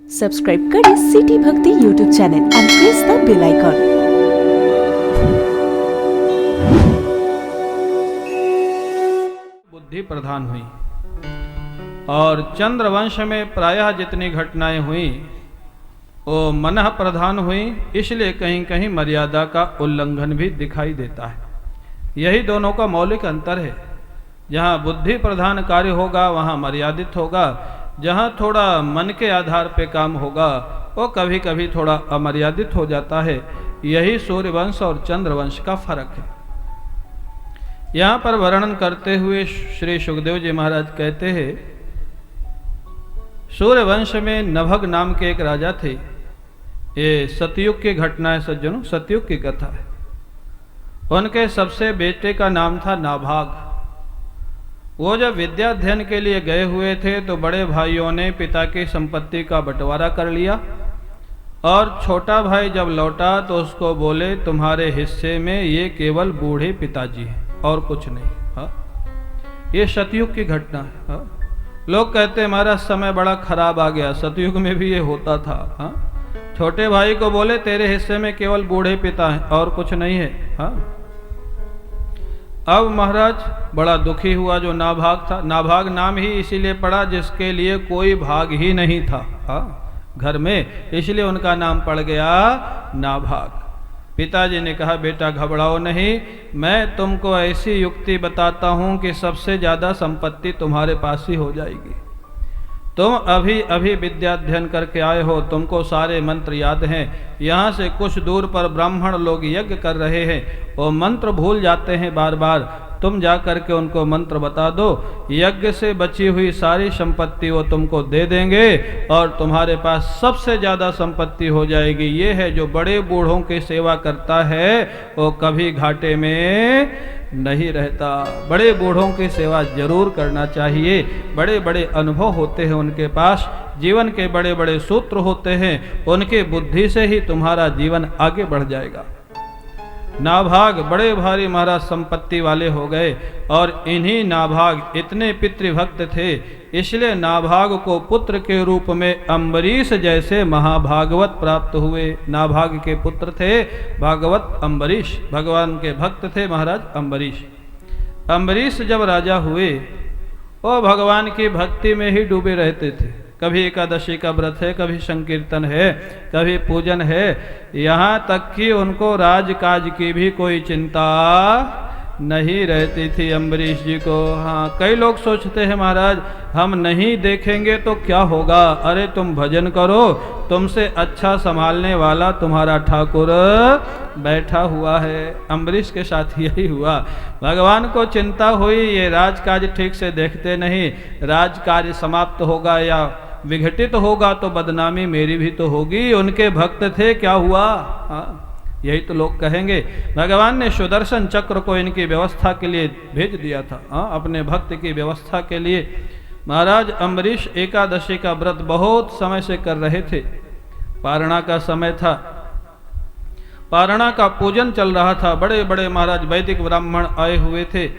Subscribe करें city Bhakti YouTube channel and press the bell icon. बुद्धि प्रधान हुई और चंद्रवंश में प्रायः जितनी घटनाएं हुई वो मनः प्रधान हुई, इसलिए कहीं कहीं मर्यादा का उल्लंघन भी दिखाई देता है। यही दोनों का मौलिक अंतर है। जहाँ बुद्धि प्रधान कार्य होगा वहाँ मर्यादित होगा, जहाँ थोड़ा मन के आधार पे काम होगा वो कभी कभी थोड़ा अमर्यादित हो जाता है। यही सूर्यवंश और चंद्रवंश का फर्क है। यहाँ पर वर्णन करते हुए श्री सुखदेव जी महाराज कहते हैं, सूर्यवंश में नभग नाम के एक राजा थे। ये सतयुग की घटना है सज्जनों, सतयुग की कथा है। उनके सबसे बेटे का नाम था नाभाग। वो जब विद्या अध्ययन के लिए गए हुए थे तो बड़े भाइयों ने पिता की संपत्ति का बंटवारा कर लिया और छोटा भाई जब लौटा तो उसको बोले, तुम्हारे हिस्से में ये केवल बूढ़े पिताजी हैं और कुछ नहीं। हाँ, ये सतयुग की घटना है। हाँ, लोग कहते हैं हमारा समय बड़ा खराब आ गया, सतयुग में भी ये होता था। हाँ, छोटे भाई को बोले तेरे हिस्से में केवल बूढ़े पिता हैं और कुछ नहीं है। हाँ, अब महाराज बड़ा दुखी हुआ जो नाभाग था। नाभाग नाम ही इसीलिए पड़ा जिसके लिए कोई भाग ही नहीं था घर में, इसलिए उनका नाम पड़ गया नाभाग। पिताजी ने कहा, बेटा घबराओ नहीं, मैं तुमको ऐसी युक्ति बताता हूं कि सबसे ज्यादा संपत्ति तुम्हारे पास ही हो जाएगी। तुम अभी अभी विद्या अध्ययन करके आए हो, तुमको सारे मंत्र याद हैं। यहाँ से कुछ दूर पर ब्राह्मण लोग यज्ञ कर रहे हैं, वो मंत्र भूल जाते हैं बार बार। तुम जा करके उनको मंत्र बता दो, यज्ञ से बची हुई सारी संपत्ति वो तुमको दे देंगे और तुम्हारे पास सबसे ज़्यादा संपत्ति हो जाएगी। ये है जो बड़े बूढ़ों की सेवा करता है वो कभी घाटे में नहीं रहता। बड़े बूढ़ों की सेवा जरूर करना चाहिए। बड़े बड़े अनुभव होते हैं उनके पास, जीवन के बड़े बड़े सूत्र होते हैं, उनके बुद्धि से ही तुम्हारा जीवन आगे बढ़ जाएगा। नाभाग बड़े भारी महाराज संपत्ति वाले हो गए और इन्हीं नाभाग इतने पितृभक्त थे, इसलिए नाभाग को पुत्र के रूप में अम्बरीश जैसे महाभागवत प्राप्त हुए। नाभाग के पुत्र थे भागवत अम्बरीश, भगवान के भक्त थे महाराज अम्बरीश। अम्बरीश जब राजा हुए वो भगवान की भक्ति में ही डूबे रहते थे। कभी एकादशी का व्रत है, कभी संकीर्तन है, कभी पूजन है, यहाँ तक कि उनको राजकाज की भी कोई चिंता नहीं रहती थी अम्बरीश जी को। हाँ, कई लोग सोचते हैं महाराज हम नहीं देखेंगे तो क्या होगा। अरे तुम भजन करो, तुमसे अच्छा संभालने वाला तुम्हारा ठाकुर बैठा हुआ है। अम्बरीश के साथ यही हुआ। भगवान को चिंता हुई ये राजकाज ठीक से देखते नहीं, राजकाज समाप्त होगा या विघटित होगा तो बदनामी मेरी भी तो होगी। उनके भक्त थे, क्या हुआ। हाँ, यही तो लोग कहेंगे। भगवान ने सुदर्शन चक्र को इनकी व्यवस्था के लिए भेज दिया था। हाँ, अपने भक्त की व्यवस्था के लिए। महाराज अम्बरीश एकादशी का व्रत बहुत समय से कर रहे थे। पारणा का समय था, पारणा का पूजन चल रहा था। बड़े बड़े महाराज वैदिक ब्राह्मण आए हुए थे।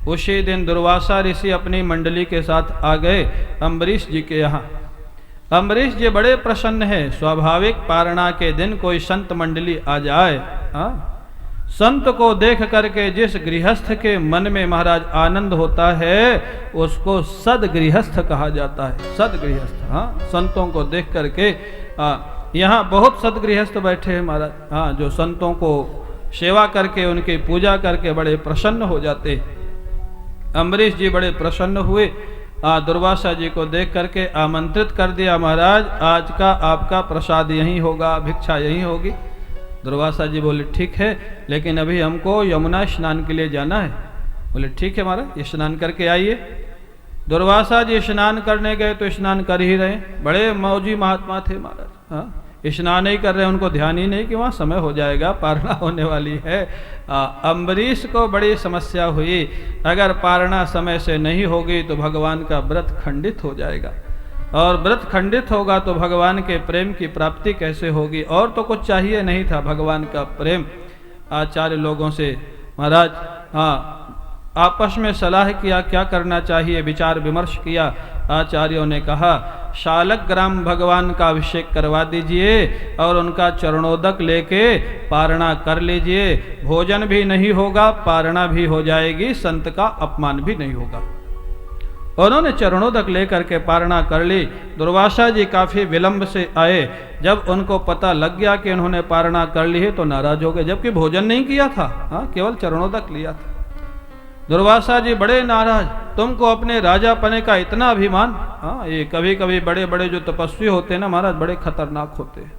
उसी दिन दुर्वासा ऋषि अपनी मंडली के साथ आ गए अम्बरीश जी के यहाँ। अम्बरीश जी बड़े प्रसन्न हैं। स्वाभाविक पारणा के दिन कोई संत मंडली आ जाए, संत को देख करके जिस गृहस्थ के मन में महाराज आनंद होता है उसको सदगृहस्थ कहा जाता है। सदगृहस्थ, हाँ, संतों को देख करके। यहाँ बहुत सदगृहस्थ बैठे हैं महाराज, हाँ, जो संतों को सेवा करके उनकी पूजा करके बड़े प्रसन्न हो जाते। अम्बरीश जी बड़े प्रसन्न हुए। दुर्वासा जी को देख करके आमंत्रित कर दिया, महाराज आज का आपका प्रसाद यहीं होगा, भिक्षा यहीं होगी। दुर्वासा जी बोले ठीक है, लेकिन अभी हमको यमुना स्नान के लिए जाना है। बोले ठीक है महाराज, ये स्नान करके आइए। दुर्वासा जी स्नान करने गए तो स्नान कर ही रहे, बड़े मौजी महात्मा थे महाराज। हाँ, स्नान नहीं कर रहे, उनको ध्यान ही नहीं कि वहाँ समय हो जाएगा, पारणा होने वाली है। अम्बरीश को बड़ी समस्या हुई, अगर पारणा समय से नहीं होगी तो भगवान का व्रत खंडित हो जाएगा और व्रत खंडित होगा तो भगवान के प्रेम की प्राप्ति कैसे होगी। और तो कुछ चाहिए नहीं था, भगवान का प्रेम। आचार्य लोगों से महाराज आपस में सलाह किया क्या करना चाहिए, विचार विमर्श किया। आचार्यों ने कहा शालग्राम भगवान का अभिषेक करवा दीजिए और उनका चरणोदक लेके पारणा कर लीजिए। भोजन भी नहीं होगा, पारणा भी हो जाएगी, संत का अपमान भी नहीं होगा। उन्होंने चरणोदक लेकर के पारणा कर ली। दुर्वासा जी काफी विलंब से आए। जब उनको पता लग गया कि उन्होंने पारणा कर ली है तो नाराज हो गए, जबकि भोजन नहीं किया था, केवल चरणोदक लिया था। दुर्वासा जी बड़े नाराज, तुमको अपने राजापने का इतना अभिमान। ये कभी कभी बड़े बड़े जो तपस्वी होते हैं ना महाराज, बड़े खतरनाक होते हैं।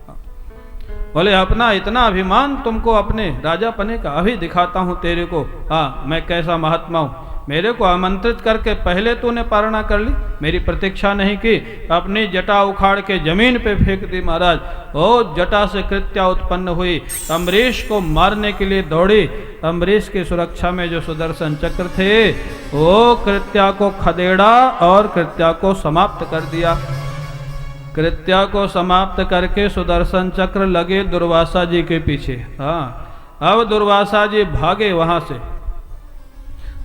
बोले अपना इतना अभिमान तुमको अपने राजापने का, अभी दिखाता हूं तेरे को मैं कैसा महात्मा हूं। मेरे को आमंत्रित करके पहले तूने पारणा कर ली, मेरी प्रतीक्षा नहीं की, अपनी जटा उखाड़ के जमीन पे फेंक दी महाराज। ओ जटा से कृत्या उत्पन्न हुई, अम्बरीश को मारने के लिए दौड़ी। अम्बरीश की सुरक्षा में जो सुदर्शन चक्र थे वो कृत्या को खदेड़ा और कृत्या को समाप्त कर दिया। कृत्या को समाप्त करके सुदर्शन चक्र लगे दुर्वासा जी के पीछे। अब दुर्वासा जी भागे वहां से।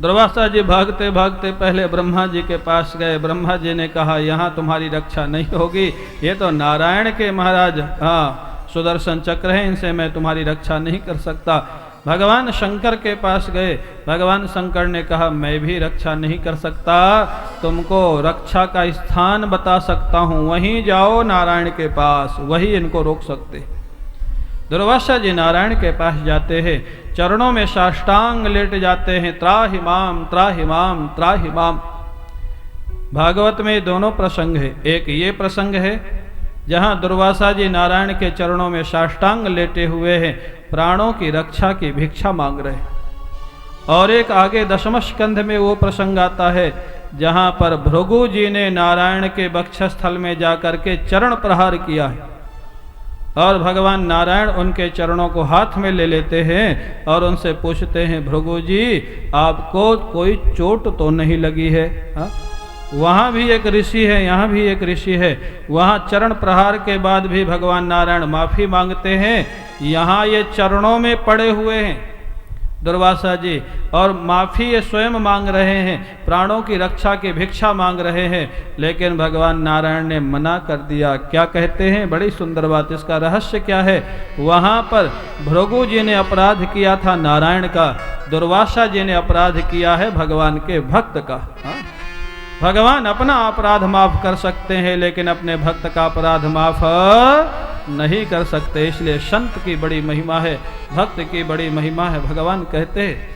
दुर्वासा जी भागते भागते पहले ब्रह्मा जी के पास गए। ब्रह्मा जी ने कहा यहाँ तुम्हारी रक्षा नहीं होगी, ये तो नारायण के महाराज सुदर्शन चक्र है, इनसे मैं तुम्हारी रक्षा नहीं कर सकता। भगवान शंकर के पास गए। भगवान शंकर ने कहा मैं भी रक्षा नहीं कर सकता, तुमको रक्षा का स्थान बता सकता हूँ, वहीं जाओ नारायण के पास, वही इनको रोक सकते। दुर्वासा जी नारायण के पास जाते हैं, चरणों में साष्टांग लेट जाते हैं, त्राहि माम त्राहि माम त्राहि माम। भागवत में दोनों प्रसंग है। एक ये प्रसंग है जहां दुर्वासा जी नारायण के चरणों में साष्टांग लेटे हुए हैं, प्राणों की रक्षा की भिक्षा मांग रहे हैं। और एक आगे दशम स्कंध में वो प्रसंग आता है जहां पर भृगु जी ने नारायण के वक्षस्थल में जाकर के चरण प्रहार किया है और भगवान नारायण उनके चरणों को हाथ में ले लेते हैं और उनसे पूछते हैं भृगु जी आपको कोई चोट तो नहीं लगी है? वहाँ भी एक ऋषि है, यहाँ भी एक ऋषि है। वहाँ चरण प्रहार के बाद भी भगवान नारायण माफी मांगते हैं, यहाँ ये चरणों में पड़े हुए हैं दुर्वासा जी, और माफी ये स्वयं मांग रहे हैं, प्राणों की रक्षा की भिक्षा मांग रहे हैं। लेकिन भगवान नारायण ने मना कर दिया। क्या कहते हैं? बड़ी सुंदर बात। इसका रहस्य क्या है? वहाँ पर भृगु जी ने अपराध किया था नारायण का, दुर्वासा जी ने अपराध किया है भगवान के भक्त का। भगवान अपना अपराध माफ कर सकते हैं लेकिन अपने भक्त का अपराध माफ नहीं कर सकते। इसलिए संत की बड़ी महिमा है, भक्त की बड़ी महिमा है। भगवान कहते हैं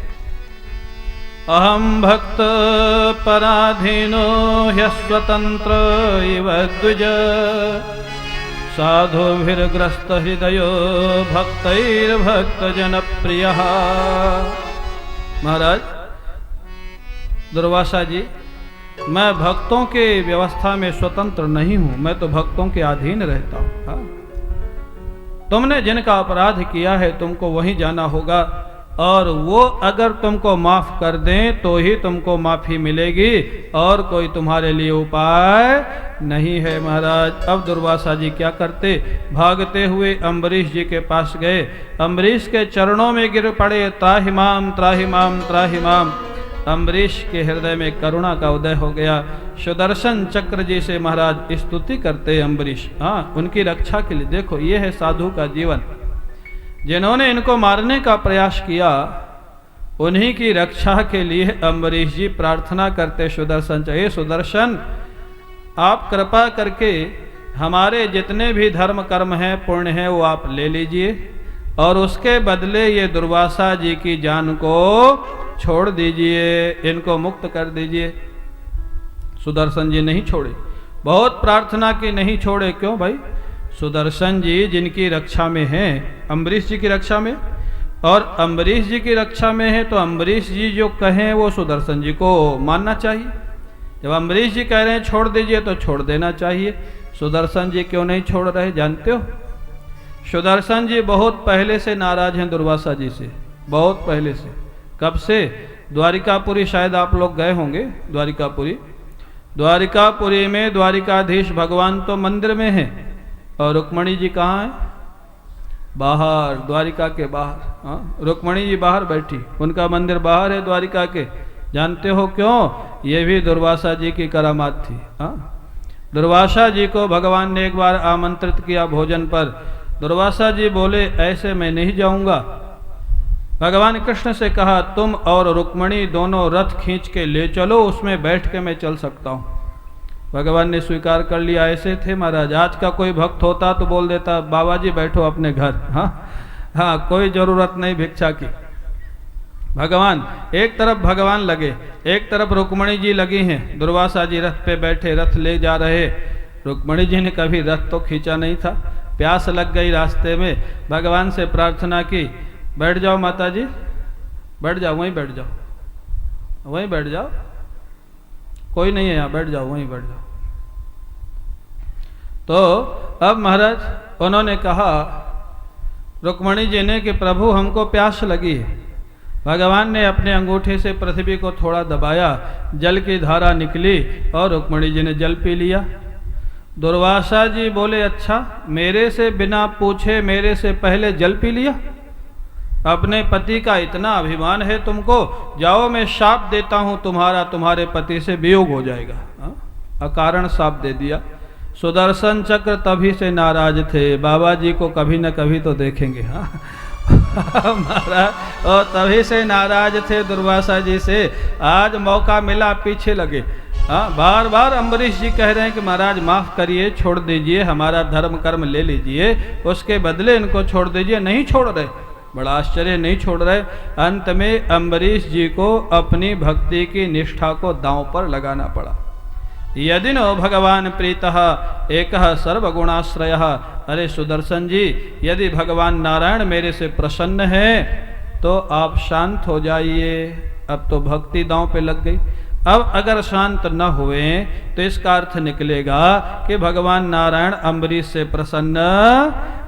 अहम भक्त पराधीनो ह्यस्वतंत्र इव द्विज साधुभिर्ग्रस्त हृदयो भक्तैर्भक्त जनप्रिय। महाराज दुर्वासा जी, मैं भक्तों के व्यवस्था में स्वतंत्र नहीं हूं, मैं तो भक्तों के अधीन रहता हूं। तुमने जिनका अपराध किया है तुमको वहीं जाना होगा, और वो अगर तुमको माफ कर दें तो ही तुमको माफी मिलेगी, और कोई तुम्हारे लिए उपाय नहीं है। महाराज अब दुर्वासा जी क्या करते? भागते हुए अम्बरीश जी के पास गए, अम्बरीश के चरणों में गिर पड़े, त्राहि माम त्राहि माम त्राहि माम। अम्बरीश के हृदय में करुणा का उदय हो गया। सुदर्शन चक्र जी से महाराज स्तुति करते अम्बरीश, उनकी रक्षा के लिए। देखो ये है साधु का जीवन। जिन्होंने इनको मारने का प्रयास किया उन्हीं की रक्षा के लिए अम्बरीश जी प्रार्थना करते सुदर्शन चाहिए, सुदर्शन आप कृपा करके हमारे जितने भी धर्म कर्म हैं पुण्य हैं वो आप ले लीजिए और उसके बदले ये दुर्वासा जी की जान को छोड़ दीजिए, इनको मुक्त कर दीजिए। सुदर्शन जी नहीं छोड़े, बहुत प्रार्थना की, नहीं छोड़े। क्यों भाई? सुदर्शन जी जिनकी रक्षा में हैं, अम्बरीश जी की रक्षा में, और अम्बरीश जी की रक्षा में है तो अम्बरीश जी जो कहें वो सुदर्शन जी को मानना चाहिए। जब अम्बरीश जी कह रहे हैं छोड़ दीजिए तो छोड़ देना चाहिए। सुदर्शन जी क्यों नहीं छोड़ रहे जानते हो? सुदर्शन जी बहुत पहले से नाराज हैं दुर्वासा जी से, बहुत पहले से। कब से? द्वारिकापुरी, शायद आप लोग गए होंगे द्वारिकापुरी। द्वारिकापुरी में द्वारिकाधीश भगवान तो मंदिर में हैं और रुक्मणी जी कहाँ हैं? बाहर, द्वारिका के बाहर। रुक्मणी जी बाहर बैठी, उनका मंदिर बाहर है द्वारिका के। जानते हो क्यों? ये भी दुर्वासा जी की करामात थी। दुर्वासा जी को भगवान ने एक बार आमंत्रित किया भोजन पर। दुर्वासा जी बोले ऐसे मैं नहीं जाऊंगा। भगवान कृष्ण से कहा तुम और रुक्मणी दोनों रथ खींच के ले चलो, उसमें बैठ के मैं चल सकता हूँ। भगवान ने स्वीकार कर लिया। ऐसे थे महाराज। आज का कोई भक्त होता तो बोल देता बाबा जी बैठो अपने घर। हाँ, कोई जरूरत नहीं भिक्षा की। भगवान एक तरफ भगवान लगे, एक तरफ रुक्मणी जी लगी हैं। दुर्वासा जी रथ पे बैठे, रथ ले जा रहे। रुक्मणी जी ने कभी रथ तो खींचा नहीं था। प्यास लग गई रास्ते में, भगवान से प्रार्थना की बैठ जाओ माता जी, बैठ जाओ, वहीं बैठ जाओ, वहीं बैठ जाओ, कोई नहीं है यहाँ, बैठ जाओ, वहीं बैठ जाओ। तो अब महाराज उन्होंने कहा रुक्मणी जी ने कि प्रभु हमको प्यास लगी है। भगवान ने अपने अंगूठे से पृथ्वी को थोड़ा दबाया, जल की धारा निकली और रुक्मणी जी ने जल पी लिया। दुर्वासा जी बोले अच्छा, मेरे से बिना पूछे मेरे से पहले जल पी लिया? अपने पति का इतना अभिमान है तुमको, जाओ मैं शाप देता हूं तुम्हारा, तुम्हारे पति से वियोग हो जाएगा। अकारण शाप दे दिया। सुदर्शन चक्र तभी से नाराज थे। बाबा जी को कभी न कभी तो देखेंगे। महाराज और तभी से नाराज थे दुर्वासा जी से। आज मौका मिला पीछे लगे। बार बार अम्बरीश जी कह रहे हैं कि महाराज माफ करिए, छोड़ दीजिए, हमारा धर्म कर्म ले लीजिए, उसके बदले इनको छोड़ दीजिए। नहीं छोड़ रहे, बड़ा आश्चर्य, नहीं छोड़ रहे। अंत में अम्बरीश जी को अपनी भक्ति की निष्ठा को दांव पर लगाना पड़ा। यदि नो भगवान प्रीतः एकः सर्वगुणाश्रयः। अरे सुदर्शन जी, यदि भगवान नारायण मेरे से प्रसन्न है तो आप शांत हो जाइए। अब तो भक्ति दांव पे लग गई। अब अगर शांत न हुए तो इसका अर्थ निकलेगा कि भगवान नारायण अम्बरीश से प्रसन्न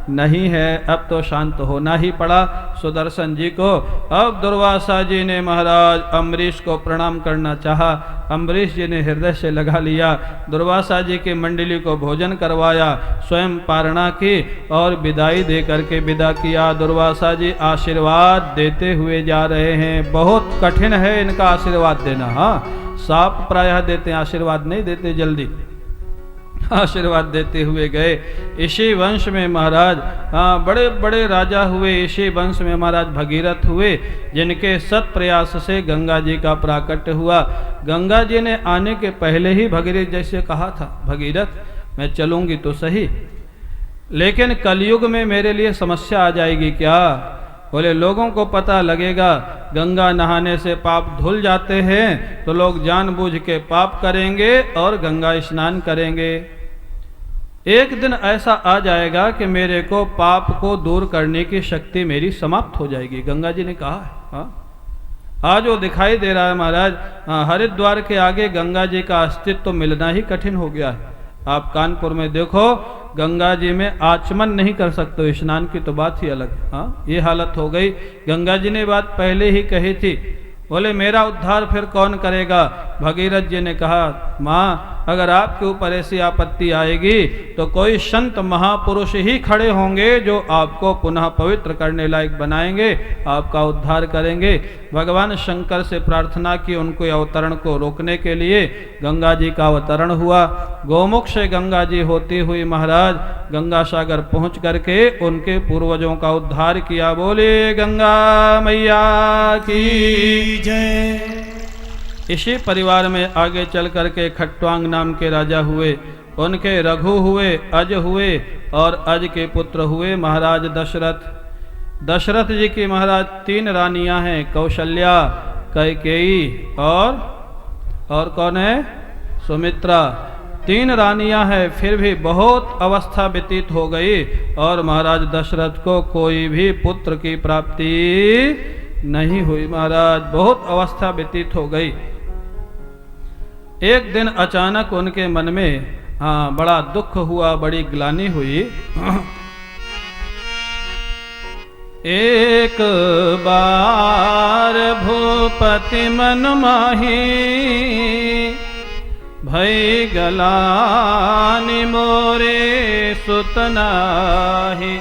नहीं है। अब तो शांत होना ही पड़ा सुदर्शन जी को। अब दुर्वासा जी ने महाराज अम्बरीश को प्रणाम करना चाहा। अम्बरीश जी ने हृदय से लगा लिया। दुर्वासा जी की मंडली को भोजन करवाया, स्वयं पारणा की और विदाई दे करके विदा किया। दुर्वासा जी आशीर्वाद देते हुए जा रहे हैं। बहुत कठिन है इनका आशीर्वाद देना। हाँ, साप प्रायः देते हैं, आशीर्वाद नहीं देते जल्दी। आशीर्वाद देते हुए गए। इसी वंश में महाराज बड़े बड़े राजा हुए। इसी वंश में महाराज भगीरथ हुए, जिनके सत प्रयास से गंगा जी का प्राकट्य हुआ। गंगा जी ने आने के पहले ही भगीरथ जैसे कहा था, भगीरथ मैं चलूंगी तो सही, लेकिन कलयुग में मेरे लिए समस्या आ जाएगी क्या? बोले लोगों को पता लगेगा गंगा नहाने से पाप धुल जाते हैं, तो लोग जानबूझ के पाप करेंगे और गंगा स्नान करेंगे। एक दिन ऐसा आ जाएगा कि मेरे को पाप को दूर करने की शक्ति मेरी समाप्त हो जाएगी। गंगा जी ने कहा है। आज वो दिखाई दे रहा है महाराज। हरिद्वार के आगे गंगा जी का अस्तित्व तो मिलना ही कठिन हो गया है। आप कानपुर में देखो, गंगा जी में आचमन नहीं कर सकते, स्नान की तो बात ही अलग है। ये हालत हो गई। गंगा जी ने बात पहले ही कही थी। बोले मेरा उद्धार फिर कौन करेगा? भगीरथ जी ने कहा माँ, अगर आपके ऊपर ऐसी आपत्ति आएगी तो कोई संत महापुरुष ही खड़े होंगे जो आपको पुनः पवित्र करने लायक बनाएंगे, आपका उद्धार करेंगे। भगवान शंकर से प्रार्थना की उनको अवतरण को रोकने के लिए। गंगा जी का अवतरण हुआ। गोमुख से गंगा जी होती हुई महाराज गंगा सागर पहुँच करके उनके पूर्वजों का उद्धार किया। बोले गंगा मैया की जय। इसी परिवार में आगे चल करके खट्वांग नाम के राजा हुए। उनके रघु हुए, अज हुए और अज के पुत्र हुए महाराज दशरथ। दशरथ जी की महाराज 3 रानियां हैं, कौशल्या, कैकेयी और कौन है? सुमित्रा। 3 रानियां हैं, फिर भी बहुत अवस्था व्यतीत हो गई और महाराज दशरथ को कोई भी पुत्र की प्राप्ति नहीं हुई। महाराज बहुत अवस्था व्यतीत हो गई। एक दिन अचानक उनके मन में बड़ा दुख हुआ, बड़ी ग्लानि हुई। एक बार भूपति मन माही, भई गलानि मोरे सुतनाही।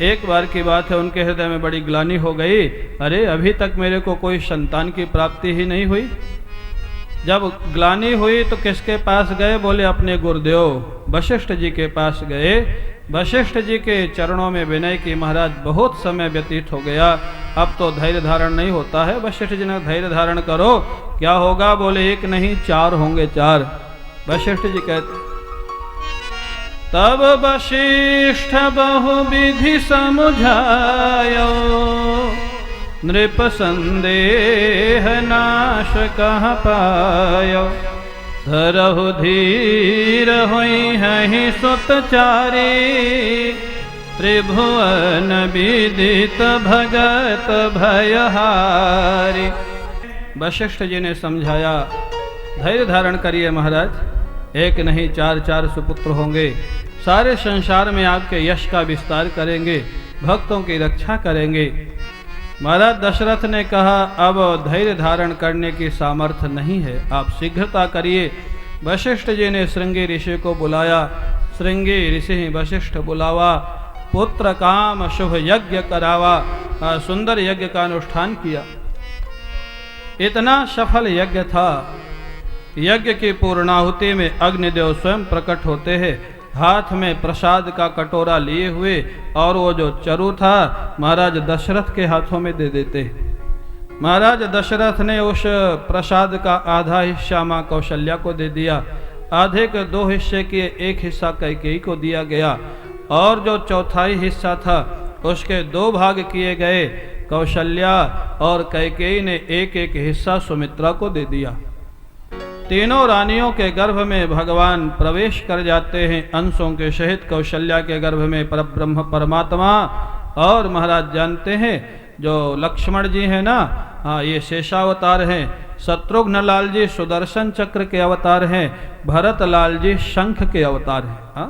एक बार की बात है, उनके हृदय में बड़ी ग्लानि हो गई। अरे अभी तक मेरे को कोई संतान की प्राप्ति ही नहीं हुई। जब ग्लानि हुई तो किसके पास गए? बोले अपने गुरुदेव वशिष्ठ जी के पास गए। वशिष्ठ जी के चरणों में विनय की, महाराज बहुत समय व्यतीत हो गया, अब तो धैर्य धारण नहीं होता है। वशिष्ठ जी ने धैर्य धारण करो, क्या होगा? बोले एक नहीं 4 होंगे 4। वशिष्ठ जी कहते तब वशिष्ठ बहुविधि समुझायो, नृप संदेह नाश कह पायो, धरहु धीर हुई हहि सुतचारी, त्रिभुवन विदित भगत भयहारी। वशिष्ठ जी ने समझाया, धैर्य धारण करिए महाराज, एक नहीं 4 सुपुत्र होंगे, सारे संसार में आपके यश का विस्तार करेंगे, भक्तों की रक्षा करेंगे। महाराज दशरथ ने कहा, अब धैर्य धारण करने की सामर्थ्य नहीं है, आप शीघ्रता करिए। वशिष्ठ जी ने श्रृंगी ऋषि को बुलाया। श्रृंगी ऋषि वशिष्ठ बुलावा, पुत्र काम शुभ यज्ञ करावा। सुंदर यज्ञ का अनुष्ठान किया। इतना सफल यज्ञ था, यज्ञ की पूर्णाहुति में अग्निदेव स्वयं प्रकट होते हैं, हाथ में प्रसाद का कटोरा लिए हुए, और वो जो चरु था महाराज दशरथ के हाथों में दे देते। महाराज दशरथ ने उस प्रसाद का आधा हिस्सा माँ कौशल्या को दे दिया, आधे के 2 हिस्से किए, एक हिस्सा कैकेयी को दिया गया, और जो चौथाई हिस्सा था उसके 2 भाग किए गए। कौशल्या और कैकेयी ने एक एक हिस्सा सुमित्रा को दे दिया। तीनों रानियों के गर्भ में भगवान प्रवेश कर जाते हैं, अंशों के सहित। कौशल्या के गर्भ में परब्रह्म परमात्मा, और महाराज जानते हैं जो लक्ष्मण जी हैं ना, हाँ ये शेषावतार हैं, शत्रुघ्न लाल जी सुदर्शन चक्र के अवतार हैं, भरत लाल जी शंख के अवतार हैं। हाँ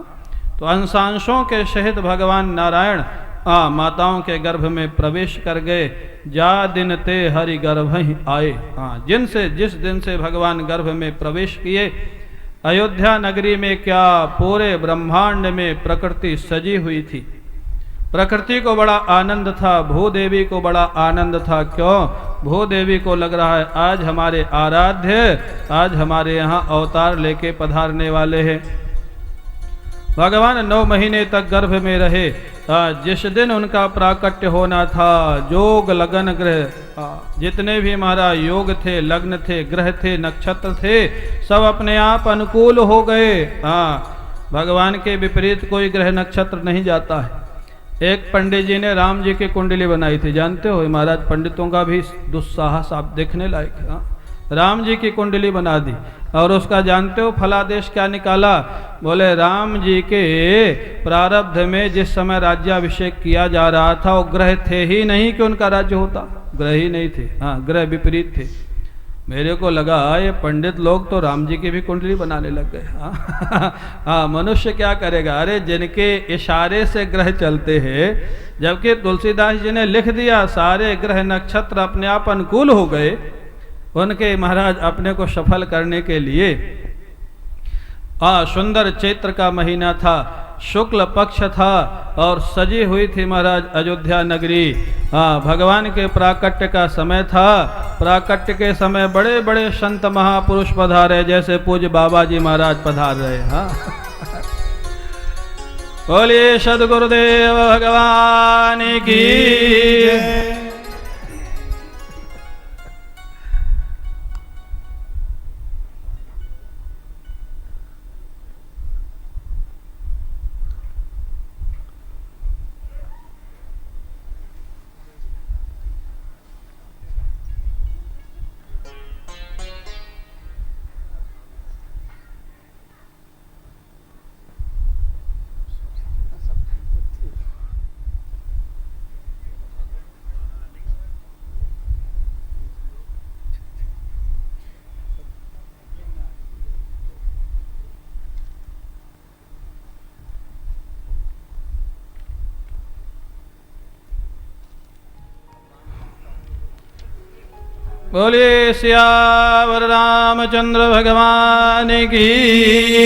तो अंशांशों के सहित भगवान नारायण माताओं के गर्भ में प्रवेश कर गए। जा दिन ते हरि गर्भ ही आए। जिस दिन से भगवान गर्भ में प्रवेश किए, अयोध्या नगरी में क्या पूरे ब्रह्मांड में प्रकृति सजी हुई थी। प्रकृति को बड़ा आनंद था, भूदेवी को बड़ा आनंद था। क्यों? भूदेवी को लग रहा है आज हमारे आराध्य, आज हमारे यहाँ अवतार लेके पधारने वाले हैं। भगवान 9 महीने तक गर्भ में रहे। जिस दिन उनका प्राकट्य होना था, जोग लगन ग्रह, जितने भी महाराज योग थे, लग्न थे, ग्रह थे, नक्षत्र थे, सब अपने आप अनुकूल हो गए। भगवान के विपरीत कोई ग्रह नक्षत्र नहीं जाता है। एक पंडित जी ने राम जी की कुंडली बनाई थी, जानते हो महाराज, पंडितों का भी दुस्साहस आप देखने लायक। राम जी की कुंडली बना दी, और उसका जानते हो फलादेश क्या निकाला? बोले राम जी के प्रारब्ध में जिस समय राज्याभिषेक किया जा रहा था, वो ग्रह थे ही नहीं कि उनका राज्य होता, ग्रह ही नहीं थे। ग्रह विपरीत थे। मेरे को लगा ये पंडित लोग तो राम जी की भी कुंडली बनाने लग गए। मनुष्य क्या करेगा? अरे जिनके इशारे से ग्रह चलते हैं, जबकि तुलसीदास जी ने लिख दिया सारे ग्रह नक्षत्र अपने आप अनुकूल हो गए उनके महाराज अपने को सफल करने के लिए। सुंदर चैत्र का महीना था, शुक्ल पक्ष था, और सजी हुई थी महाराज अयोध्या नगरी। भगवान के प्राकट्य का समय था। प्राकट्य के समय बड़े बड़े संत महापुरुष पधारे, जैसे पूज्य बाबा जी महाराज पधार रहे। बोलिए सद्गुरुदेव भगवान की। बोलिए सियावर रामचंद्र भगवान की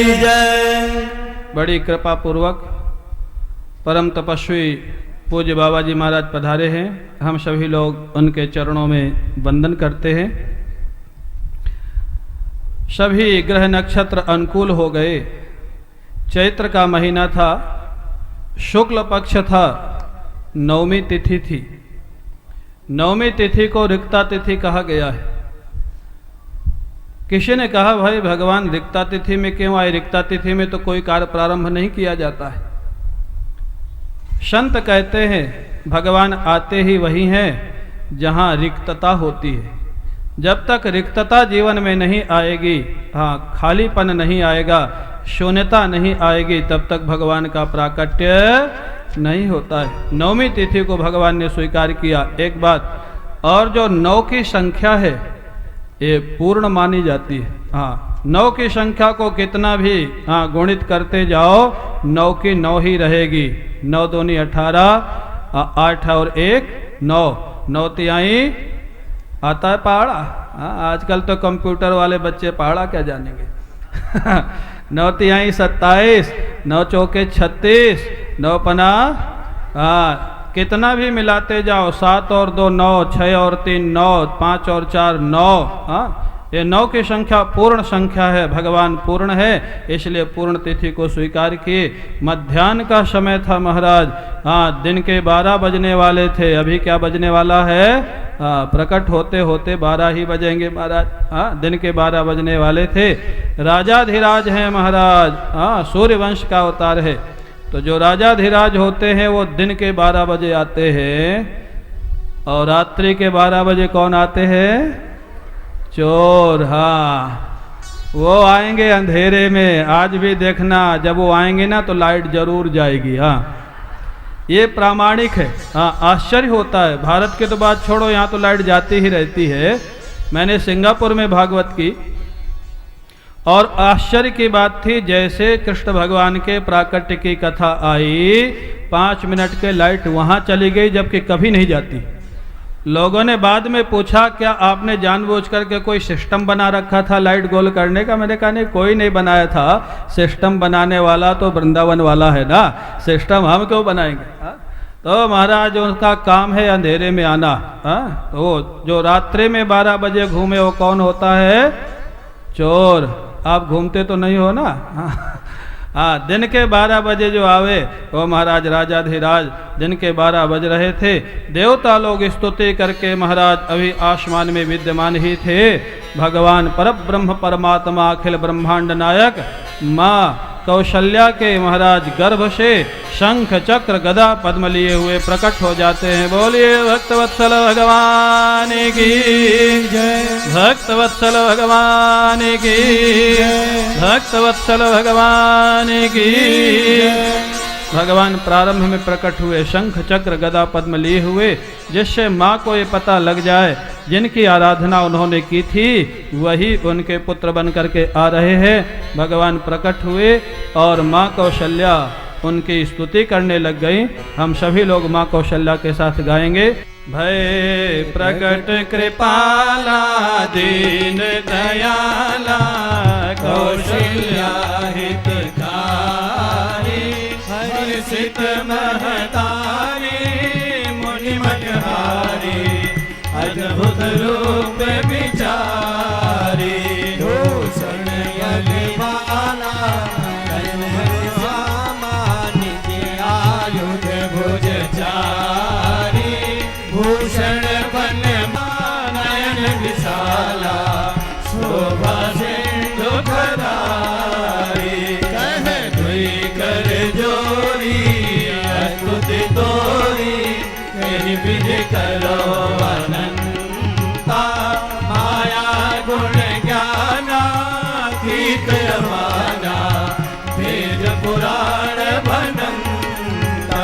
जय। बड़ी कृपा पूर्वक परम तपस्वी पूज्य बाबा जी महाराज पधारे हैं। हम सभी लोग उनके चरणों में वंदन करते हैं। सभी ग्रह नक्षत्र अनुकूल हो गए। चैत्र का महीना था, शुक्ल पक्ष था, नवमी तिथि थी। नवमी तिथि को रिक्ता तिथि कहा गया है। किसी ने कहा भाई भगवान रिक्ता तिथि में क्यों आए? रिक्ता तिथि में तो कोई कार्य प्रारंभ नहीं किया जाता है। संत कहते हैं भगवान आते ही वही हैं जहाँ रिक्तता होती है। जब तक रिक्तता जीवन में नहीं आएगी, हाँ खालीपन नहीं आएगा, शून्यता नहीं आएगी, तब तक भगवान का प्राकट्य नहीं होता है। नवमी तिथि को भगवान ने स्वीकार किया। एक बात और, जो 9 की संख्या है ये पूर्ण मानी जाती है। हाँ 9 की संख्या को कितना भी गुणित करते जाओ 9 की 9 ही रहेगी। 9 दूनी 18, 8 और 1 9, 9 तिहाई आता है पहाड़ा। आजकल तो कंप्यूटर वाले बच्चे पहाड़ा क्या जानेंगे। 9 तिहाई 27, 9 चौके 36, 9 पना कितना भी मिलाते जाओ, 7 और 2 9, 6 और 3 9, 5 और 4 9। ये 9 की संख्या पूर्ण संख्या है। भगवान पूर्ण है, इसलिए पूर्ण तिथि को स्वीकार किए। मध्याह्न का समय था महाराज। दिन के 12 बजने वाले थे। अभी क्या बजने वाला है? प्रकट होते होते 12 ही बजेंगे महाराज। दिन के 12 बजने वाले थे। राजाधिराज हैं महाराज। सूर्य वंश का अवतार है। तो जो राजाधिराज होते हैं वो दिन के 12 बजे आते हैं, और रात्रि के 12 बजे कौन आते हैं? चोर। वो आएंगे अंधेरे में। आज भी देखना, जब वो आएंगे ना तो लाइट जरूर जाएगी। ये प्रामाणिक है। आश्चर्य होता है। भारत के तो बात छोड़ो, यहाँ तो लाइट जाती ही रहती है। मैंने सिंगापुर में भागवत की, और आश्चर्य की बात थी, जैसे कृष्ण भगवान के प्राकट्य की कथा आई, 5 मिनट के लाइट वहां चली गई, जबकि कभी नहीं जाती। लोगों ने बाद में पूछा क्या आपने जानबूझ करके कोई सिस्टम बना रखा था लाइट गोल करने का? मैंने कहा नहीं, कोई नहीं बनाया था। सिस्टम बनाने वाला तो वृंदावन वाला है ना, सिस्टम हम क्यों बनाएंगे? तो महाराज उनका काम है अंधेरे में आना। तो जो रात्रि में 12 बजे घूमे वो कौन होता है? चोर। आप घूमते तो नहीं हो ना। दिन के 12 बजे जो आवे वो महाराज राजाधिराज। दिन के 12 बज रहे थे। देवता लोग स्तुति करके महाराज अभी आसमान में विद्यमान ही थे। भगवान परब्रह्म परमात्मा अखिल ब्रह्मांड नायक माँ कौशल्या के महाराज गर्भ से शंख चक्र गदा पद्म लिए हुए प्रकट हो जाते हैं। बोलिए भक्तवत्सल भगवान की जय, भक्तवत्सल भगवान की, भक्तवत्सल भगवान की। भगवान प्रारंभ में प्रकट हुए शंख चक्र गदा पद्म लिए हुए, जिससे माँ को ये पता लग जाए जिनकी आराधना उन्होंने की थी वही उनके पुत्र बन करके आ रहे हैं। भगवान प्रकट हुए और माँ कौशल्या उनकी स्तुति करने लग गई। हम सभी लोग माँ कौशल्या के साथ गाएंगे। भय प्रकट कृपाला दीन दयाला कौशल्या हितकारी हर्षित महतारी मुनि मनहारी अद्भुत रूप विचारी भूषण यज्ञमाला आयुध भुज चारी भूषण बन नयन विशाला शोभा सिंधु धरारी कह दुई कर जोरी स्तुति तोरी कहीं विध करो अनंता माया गुण ज्ञाना गीत अमाना वेद पुराण भनंता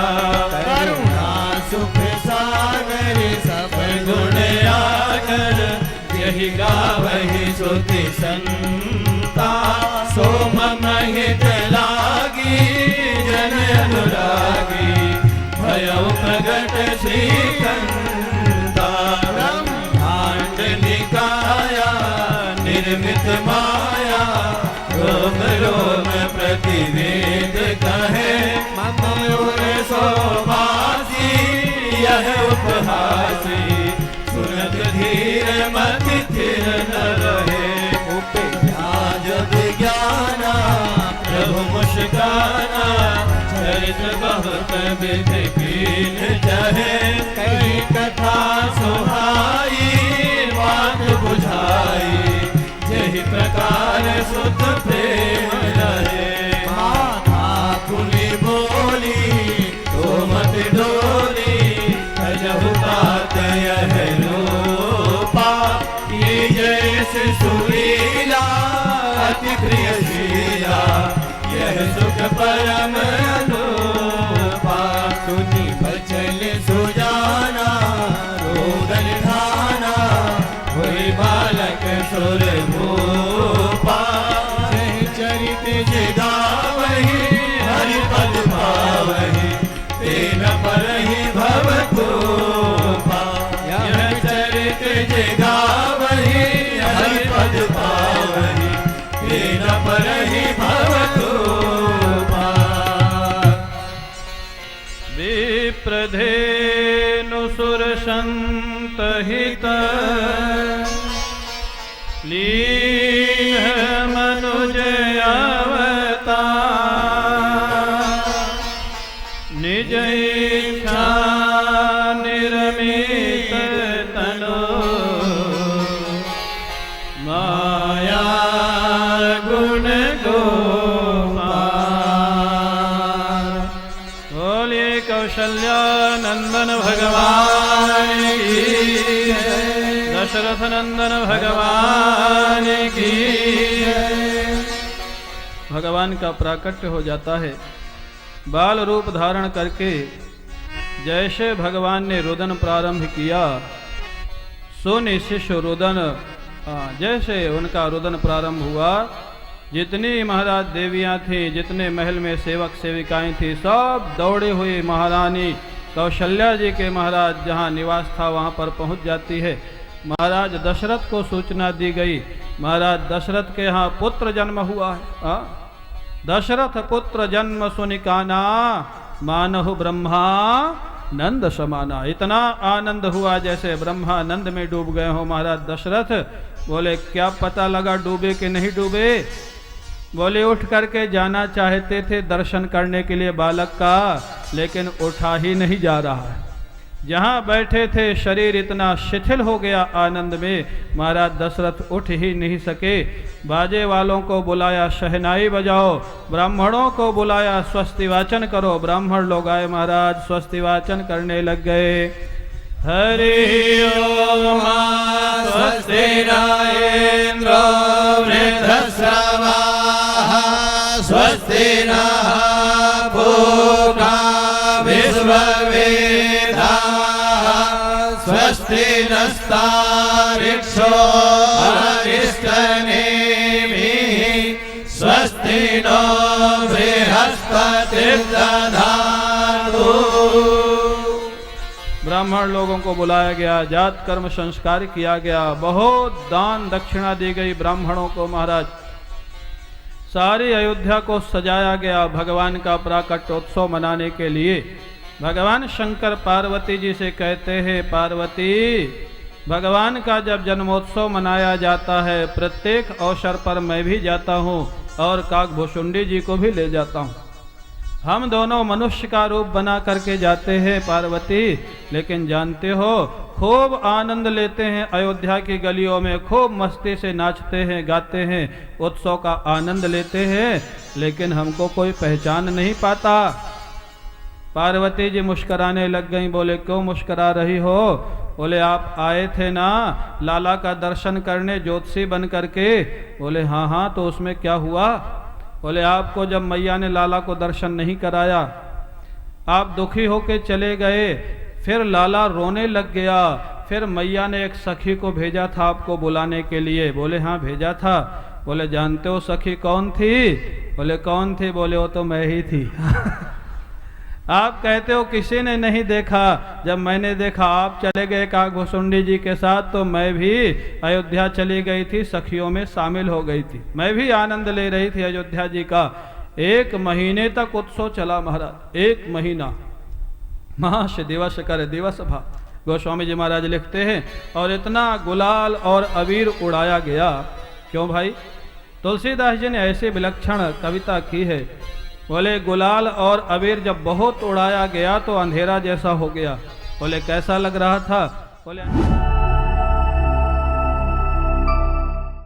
करुणा सुख सागर सब गुण आगर यही गावहि सुति संता सोम महित लागी जन अनुरागी भयउ प्रगट श्रीकंता ब्रह्मांड निकाया निर्मित माया रोम रोम प्रतिवेद कहे ममोर शोभासी यह उपहासी सुनत धीर मति थिर न रहे उपध्या प्रभु मुस्काना, चरित बहुत विधि कीन जहे, कई कथा सुहाई बात बुझाई, यही प्रकार सुत प्रेम रहे। माता खुली बोली तो मत डोली, कजहु तात यह रूपा, ये जैसे सुरीला अति प्रियशीला, यह सुख परम अनुपा। सुनी बचन सुजाना, रोदन ठाना, हुई बालक सुर भूपा। जय चरित जिगावहि, हरि पद पावहि, तेन परहि भव कृपा। यह चरित जिगावहि, हरि पद पावहि, तेन परहि भव कृपा। विप्रधेनु सुरसंत हित, लीन मनुज अवतार, निज इच्छा निर्मित तनु, माया गुण गोपाल। बोलिए कौशल्या नंदन भगवान की, दशरथ नंदन भगवान की। भगवान का प्राकट्य हो जाता है। बाल रूप धारण करके जैसे भगवान ने रुदन प्रारंभ किया, सो शिष्य रुदन, जैसे उनका रुदन प्रारंभ हुआ, जितनी महाराज देवियां थी, जितने महल में सेवक सेविकाएं थी, सब दौड़े हुए महारानी कौशल्या जी के महाराज जहाँ निवास था वहाँ पर पहुँच जाती है। महाराज दशरथ को सूचना दी गई, महाराज दशरथ के यहाँ पुत्र जन्म हुआ है। दशरथ पुत्र जन्म सुनिकाना, मानहु ब्रह्मा नंद समाना। इतना आनंद हुआ जैसे ब्रह्मा नंद में डूब गए हो महाराज दशरथ। बोले क्या पता लगा डूबे कि नहीं डूबे? बोले उठ करके जाना चाहते थे दर्शन करने के लिए बालक का, लेकिन उठा ही नहीं जा रहा है। जहाँ बैठे थे शरीर इतना शिथिल हो गया आनंद में, महाराज दशरथ उठ ही नहीं सके। बाजे वालों को बुलाया, शहनाई बजाओ, ब्राह्मणों को बुलाया, स्वस्ति वाचन करो। ब्राह्मण लोग आए, महाराज स्वस्ति वाचन करने लग गए। हरि ओम स्वस्ति न इंद्रो वृद्धश्रवाः, स्वस्ति नः पूषा विश्ववेदाः, स्वस्ति नस्तारिक्षो अरिष्टनेमिः, स्वस्ति नो बृहस्पतिर्दधातु। ब्राह्मण लोगों को बुलाया गया, जात कर्म संस्कार किया गया, बहुत दान दक्षिणा दी गई ब्राह्मणों को। महाराज सारी अयोध्या को सजाया गया भगवान का प्राकट्योत्सव मनाने के लिए। भगवान शंकर पार्वती जी से कहते हैं, पार्वती भगवान का जब जन्मोत्सव मनाया जाता है, प्रत्येक अवसर पर मैं भी जाता हूँ और काकभूषुंडी जी को भी ले जाता हूँ। हम दोनों मनुष्य का रूप बना करके जाते हैं पार्वती, लेकिन जानते हो खूब आनंद लेते हैं अयोध्या की गलियों में, खूब मस्ती से नाचते हैं, गाते हैं, उत्सव का आनंद लेते हैं, लेकिन हमको कोई पहचान नहीं पाता। पार्वती जी मुस्कराने लग गई। बोले क्यों मुस्करा रही हो? बोले आप आए थे ना लाला का दर्शन करने ज्योतिषी बन करके। बोले हाँ हाँ, तो उसमें क्या हुआ? बोले आपको जब मैया ने लाला को दर्शन नहीं कराया, आप दुखी होके चले गए, फिर लाला रोने लग गया, फिर मैया ने एक सखी को भेजा था आपको बुलाने के लिए। बोले हाँ भेजा था। बोले जानते हो सखी कौन थी? बोले कौन थी? बोले वो तो मैं ही थी। आप कहते हो किसी ने नहीं देखा, जब मैंने देखा आप चले गए काकभूषुंडी जी के साथ, तो मैं भी अयोध्या चली गई थी, सखियों में शामिल हो गई थी, मैं भी आनंद ले रही थी अयोध्या जी का। 1 महीने तक उत्सव चला महाराज, 1 महीना महाश दिवस कर दिवस भा, गोस्वामी जी महाराज लिखते हैं। और इतना गुलाल और अबीर उड़ाया गया। क्यों भाई? तुलसीदास जी ने ऐसी विलक्षण कविता की है। बोले गुलाल और अबीर जब बहुत उड़ाया गया तो अंधेरा जैसा हो गया। बोले कैसा लग रहा था? बोले